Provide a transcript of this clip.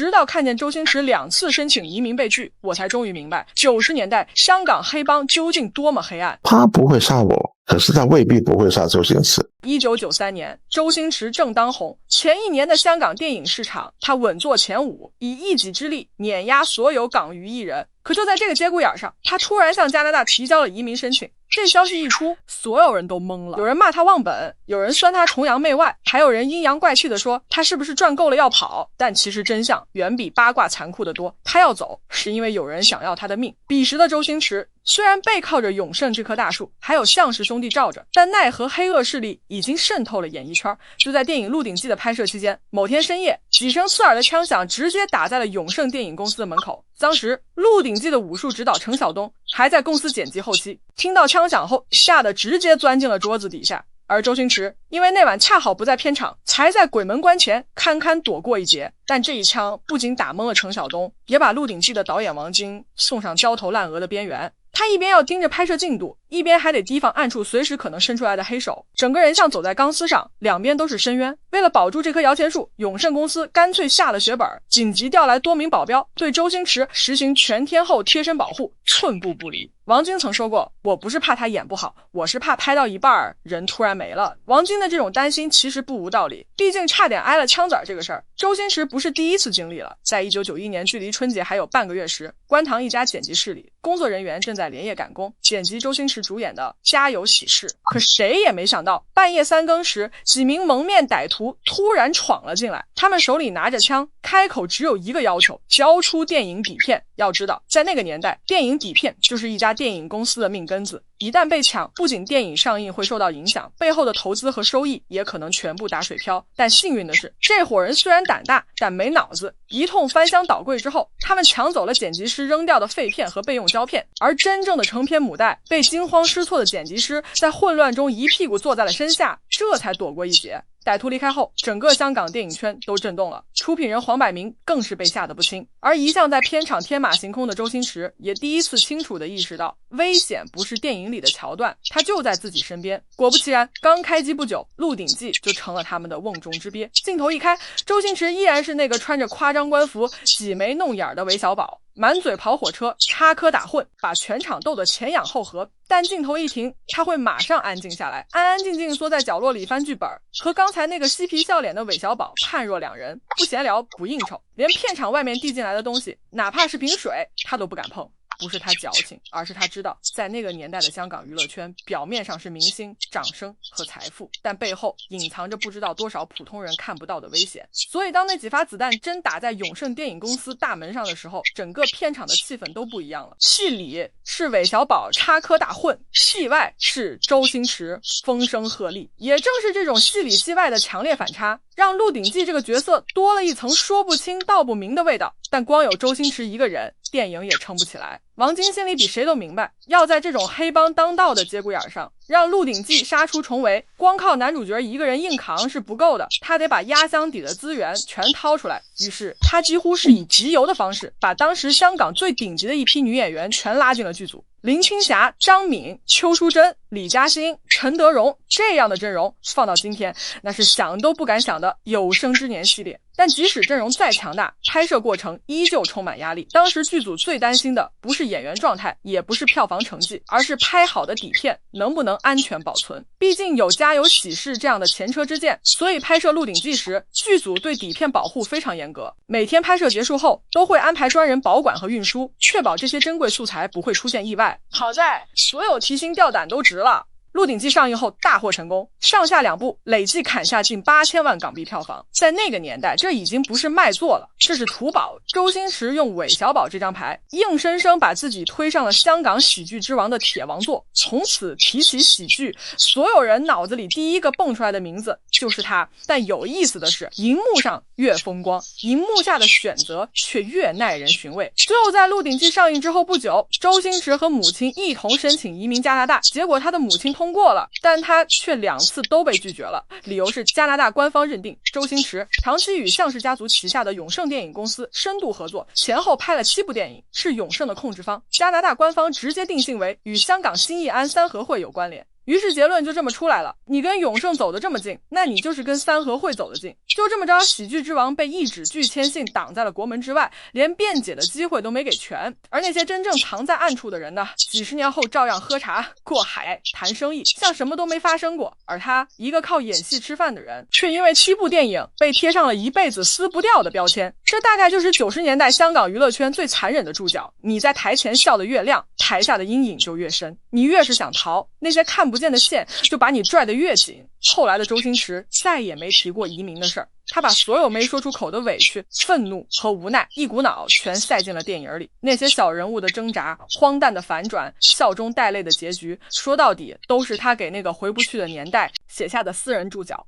直到看见周星驰2次申请移民被拒，我才终于明白90年代香港黑帮究竟多么黑暗。他不会杀我，可是他未必不会杀周星驰。1993年，周星驰正当红，前一年的香港电影市场，他稳坐前5，以一己之力碾压所有港娱艺人。可就在这个节骨眼上，他突然向加拿大提交了移民申请。这消息一出，所有人都懵了，有人骂他忘本，有人酸他崇洋媚外，还有人阴阳怪气的说他是不是赚够了要跑。但其实真相远比八卦残酷的多，他要走是因为有人想要他的命。彼时的周星驰虽然背靠着永盛这棵大树，还有向氏兄弟罩着，但奈何黑恶势力已经渗透了演艺圈。就在电影《鹿鼎记》的拍摄期间，某天深夜，几声刺耳的枪响直接打在了永盛电影公司的门口。当时《鹿鼎记》的武术指导程晓东还在公司剪辑后期，听到枪响后吓得直接钻进了桌子底下。而周星驰因为那晚恰好不在片场，才在鬼门关前堪堪躲过一劫。但这一枪不仅打懵了程晓东，也把《鹿鼎记》的导演王晶送上焦头烂额的边缘。他一边要盯着拍摄进度，一边还得提防暗处随时可能伸出来的黑手，整个人像走在钢丝上，两边都是深渊。为了保住这棵摇钱树，永盛公司干脆下了血本，紧急调来多名保镖，对周星驰实行全天候贴身保护，寸步不离。王晶曾说过，我不是怕他演不好，我是怕拍到一半人突然没了。王晶的这种担心其实不无道理，毕竟差点挨了枪子这个事儿，周星驰不是第一次经历了。在1991年距离春节还有半个月时，观塘一家剪辑室里，工作人员正在连夜赶工，剪辑周星驰主演的《家有喜事》。可谁也没想到，半夜3更时，几名蒙面歹徒突然闯了进来，他们手里拿着枪，开口只有一个要求：交出电影底片。要知道，在那个年代，电影底片就是一家电影公司的命根子，一旦被抢，不仅电影上映会受到影响，背后的投资和收益也可能全部打水漂。但幸运的是，这伙人虽然胆大，但没脑子。一通翻箱倒柜之后，他们抢走了剪辑师扔掉的废片和备用胶片，而真正的成片母带被惊慌失措的剪辑师在混乱中一屁股坐在了身下，这才躲过一劫。歹徒离开后，整个香港电影圈都震动了，出品人黄百鸣更是被吓得不轻。而一向在片场天马行空的周星驰也第一次清楚地意识到，危险不是电影里的桥段，它就在自己身边。果不其然，刚开机不久，《鹿鼎记》就成了他们的瓮中之鳖。镜头一开，周星驰依然是那个穿着夸张官服、挤眉弄眼的韦小宝，满嘴跑火车，插科打诨，把全场逗得前仰后合。但镜头一停，他会马上安静下来，安安静静缩在角落里翻剧本，和刚才那个嬉皮笑脸的韦小宝判若两人，不闲聊不应酬，连片场外面递进来的东西，哪怕是瓶水，他都不敢碰。不是他矫情，而是他知道，在那个年代的香港娱乐圈，表面上是明星、掌声和财富，但背后隐藏着不知道多少普通人看不到的危险。所以当那几发子弹真打在永盛电影公司大门上的时候，整个片场的气氛都不一样了。戏里是韦小宝插科打诨，戏外是周星驰风声鹤唳。也正是这种戏里戏外的强烈反差，让鹿鼎记这个角色多了一层说不清道不明的味道。但光有周星驰一个人，电影也撑不起来。王晶心里比谁都明白，要在这种黑帮当道的节骨眼上，让鹿鼎记杀出重围，光靠男主角一个人硬扛是不够的，他得把压箱底的资源全掏出来。于是他几乎是以集邮的方式，把当时香港最顶级的一批女演员全拉进了剧组。林青霞、张敏、邱淑贞、李嘉欣、陈德容，这样的阵容放到今天，那是想都不敢想的有生之年系列。但即使阵容再强大，拍摄过程依旧充满压力。当时剧组最担心的不是演员状态，也不是票房成绩，而是拍好的底片能不能安全保存。毕竟有家有喜事这样的前车之鉴，所以拍摄《鹿鼎记》时，剧组对底片保护非常严格。每天拍摄结束后，都会安排专人保管和运输，确保这些珍贵素材不会出现意外。好在所有提心吊胆都值了。《鹿鼎记》上映后大获成功，上下2部累计砍下近8000万港币票房。在那个年代，这已经不是卖座了，这是图保。周星驰用韦小宝这张牌，硬生生把自己推上了香港喜剧之王的铁王座。从此提起喜剧，所有人脑子里第一个蹦出来的名字就是他。但有意思的是，荧幕上越风光，荧幕下的选择却越耐人寻味。最后在《鹿鼎记》上映之后不久，周星驰和母亲一同申请移民加拿大，结果他的母亲通过了，但他却2次都被拒绝了，理由是加拿大官方认定周星驰长期与向氏家族旗下的永盛电影公司深度合作，前后拍了7部电影，是永盛的控制方。加拿大官方直接定性为与香港新义安三合会有关联。于是结论就这么出来了，你跟永盛走得这么近，那你就是跟三合会走得近。就这么着，喜剧之王被一纸拒签信挡在了国门之外，连辩解的机会都没给全。而那些真正藏在暗处的人呢，几十年后照样喝茶、过海、谈生意，像什么都没发生过。而他一个靠演戏吃饭的人，却因为7部电影被贴上了一辈子撕不掉的标签。这大概就是90年代香港娱乐圈最残忍的注脚，你在台前笑得越亮，台下的阴影就越深。你越是想逃，那些看不见的线就把你拽得越紧。后来的周星驰再也没提过移民的事儿，他把所有没说出口的委屈、愤怒和无奈一股脑全塞进了电影里。那些小人物的挣扎、荒诞的反转、笑中带泪的结局，说到底都是他给那个回不去的年代写下的私人注脚。